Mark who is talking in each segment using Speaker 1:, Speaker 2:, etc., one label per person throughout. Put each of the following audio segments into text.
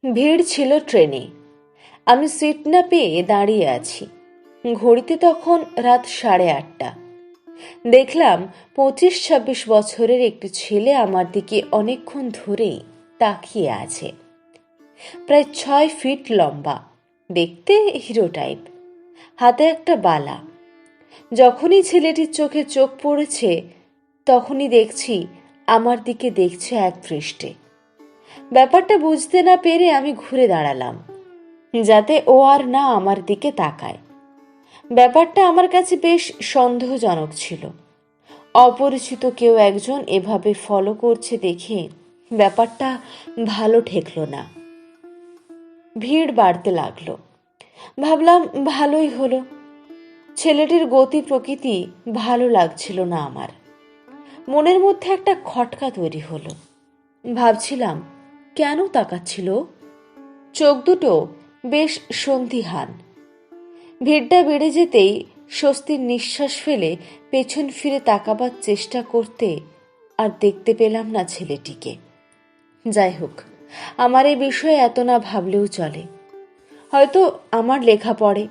Speaker 1: ভিড় ছিল ট্রেনে। আমি সিট না পেয়ে দাঁড়িয়ে আছি। ঘড়িতে তখন রাত 8:30। দেখলাম 25-26 বছরের একটি ছেলে আমার দিকে অনেকক্ষণ ধরেই তাকিয়ে আছে। প্রায় 6 ফিট লম্বা, দেখতে হিরো টাইপ, হাতে একটা বালা। যখনই ছেলেটির চোখে চোখ পড়েছে তখনই দেখছি আমার দিকে দেখছে এক দৃষ্টে। ব্যাপারটা বুঝতে না পেরে আমি ঘুরে দাঁড়ালাম যাতে ও আর না আমার দিকে তাকায়। ব্যাপারটা আমার কাছে বেশ সন্দেহজনক ছিল। অপরিচিত কেউ একজন এভাবে ফলো করছে দেখে ব্যাপারটা ভালো ঠেকলো না। ভিড় বাড়তে লাগলো। ভাবলাম ভালোই হলো। ছেলেটির গতি প্রকৃতি ভালো লাগছিল না আমার। মনের মধ্যে একটা খটকা তৈরি হলো। ভাবছিলাম কেন তাকাচ্ছিল। চোখ দুটো বেশ সন্দিহান। ভিড়টা বেড়ে যেতেই স্বস্তির নিঃশ্বাস ফেলে পেছন ফিরে তাকাবার চেষ্টা করতে আর দেখতে পেলাম না ছেলেটিকে। যাই হোক, আমার এই বিষয়ে এত না ভাবলেও চলে। হয়তো আমার লেখা পড়ে,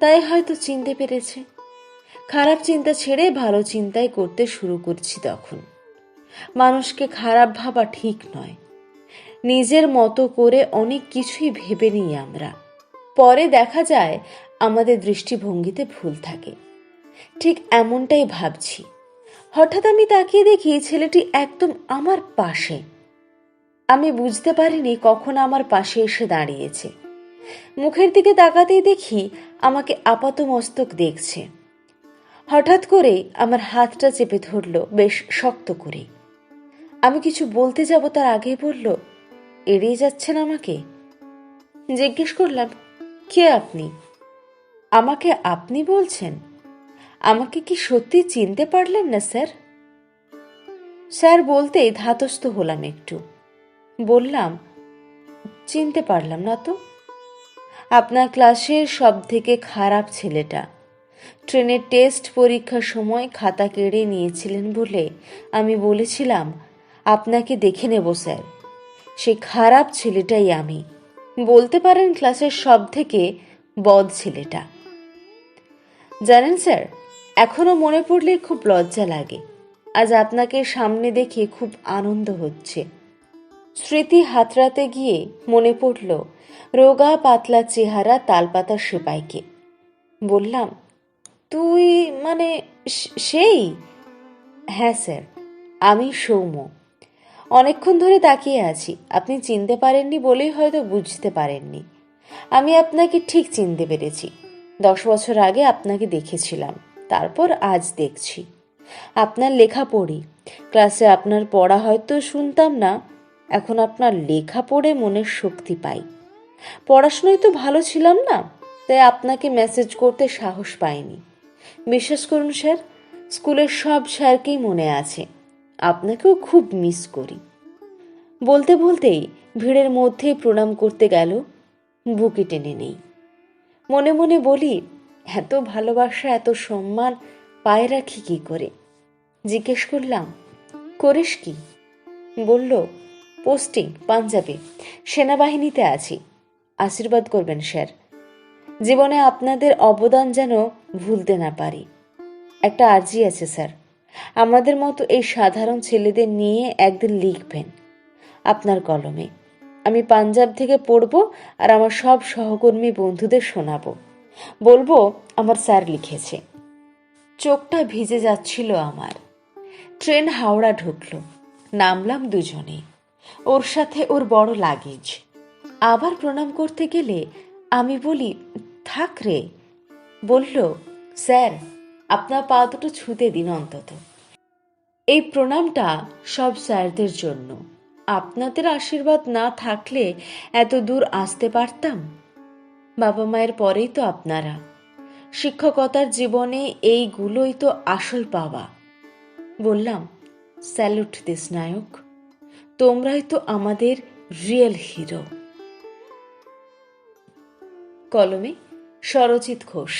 Speaker 1: তাই হয়তো চিনতে পেরেছে। খারাপ চিন্তা ছেড়ে ভালো চিন্তাই করতে শুরু করছি তখন। মানুষকে খারাপ ভাবা ঠিক নয়। নিজের মতো করে অনেক কিছুই ভেবে নিই আমরা। পরে দেখা যায় আমাদের দৃষ্টিভঙ্গিতে ভুল থাকে। ঠিক এমনটাই ভাবছি। হঠাৎ আমি তাকিয়ে দেখি ছেলেটি একদম আমার পাশে। আমি বুঝতে পারিনি কখন আমার পাশে এসে দাঁড়িয়েছে। মুখের দিকে তাকাতেই দেখি আমাকে আপাতমস্তক দেখছে। হঠাৎ করে আমার হাতটা চেপে ধরল বেশ শক্ত করে। আমি কিছু বলতে যাব তার আগেই বলল, এড়িয়ে যাচ্ছেন আমাকে। জিজ্ঞেস করলাম, কে আপনি? আমাকে আপনি বলছেন? আমাকে কি সত্যি চিনতে পারলেন না স্যার? স্যার বলতেই ধাতস্থ হলাম একটু। বললাম, চিনতে পারলাম না তো। আপনার ক্লাসের সব থেকে খারাপ ছেলেটা। ট্রেনের টেস্ট পরীক্ষার সময় খাতা কেড়ে নিয়েছিলেন বলে আমি বলেছিলাম আপনাকে দেখে নেব স্যার। সেই খারাপ ছেলেটাই আমি। বলতে পারেন ক্লাসের সব থেকে বদ ছেলেটা। জানেন স্যার, এখনো মনে পড়লে খুব লজ্জা লাগে। আজ আপনাকে সামনে দেখে খুব আনন্দ হচ্ছে। স্মৃতি হাতড়াতে গিয়ে মনে পড়ল রোগা পাতলা চেহারা তালপাতার সেপাইকে। বললাম, তুই মানে সেই? হ্যাঁ স্যার, আমি সৌম্য। অনেকক্ষণ ধরে তাকিয়ে আছি। আপনি চিনতে পারেননি বলেই হয়তো বুঝতে পারেননি। আমি আপনাকে ঠিক চিনতে পেরেছি। 10 বছর আগে আপনাকে দেখেছিলাম, তারপর আজ দেখছি। আপনার লেখা পড়ি। ক্লাসে আপনার পড়া হয়তো শুনতাম না, এখন আপনার লেখা পড়ে মনের শক্তি পাই। পড়াশোনায় তো ভালো ছিলাম না, তাই আপনাকে মেসেজ করতে সাহস পাইনি। বিশ্বাস করুন স্যার, স্কুলের সব স্যারকেই মনে আছে। আপনাকেও খুব মিস করি। বলতে বলতেই ভিড়ের মধ্যে প্রণাম করতে গেল, বুকে টেনে নেই। মনে মনে বলি, এত ভালোবাসা এত সম্মান পায়ে রাখি কি করে। জিজ্ঞেস করলাম, করিস কি? বলল, পোস্টিং পাঞ্জাবে, সেনাবাহিনীতে আছি। আশীর্বাদ করবেন স্যার। জীবনে আপনাদের অবদান যেন ভুলতে না পারি। একটা আর্জি আছে স্যার, আমাদের মতো এই সাধারণ ছেলেদের নিয়ে একদিন লিখবেন আপনার কলমে। আমি পাঞ্জাব থেকে পড়ব আর আমার সব সহকর্মী বন্ধুদের শোনাবো। বলবো আমার স্যার লিখেছে। চোখটা ভিজে যাচ্ছিল আমার। ট্রেন হাওড়া ঢুকলো। নামলাম দুজনে, ওর সাথে ওর বড় লাগেজ। আবার প্রণাম করতে গেলে আমি বলি, থাক রে। বলল, স্যার আপনার পা দুটো ছুঁতে দিন অন্তত। এই প্রণামটা সব স্যারদের জন্য। আপনাদের আশীর্বাদ না থাকলে এত দূর আসতে পারতাম? বাবা মায়ের পরেই তো আপনারা। শিক্ষকতার জীবনে এইগুলোই তো আসল পাওয়া। বললাম, স্যালুট দেশ নায়ক, তোমরাই তো আমাদের রিয়েল হিরো। কলমে সরজিৎ ঘোষ।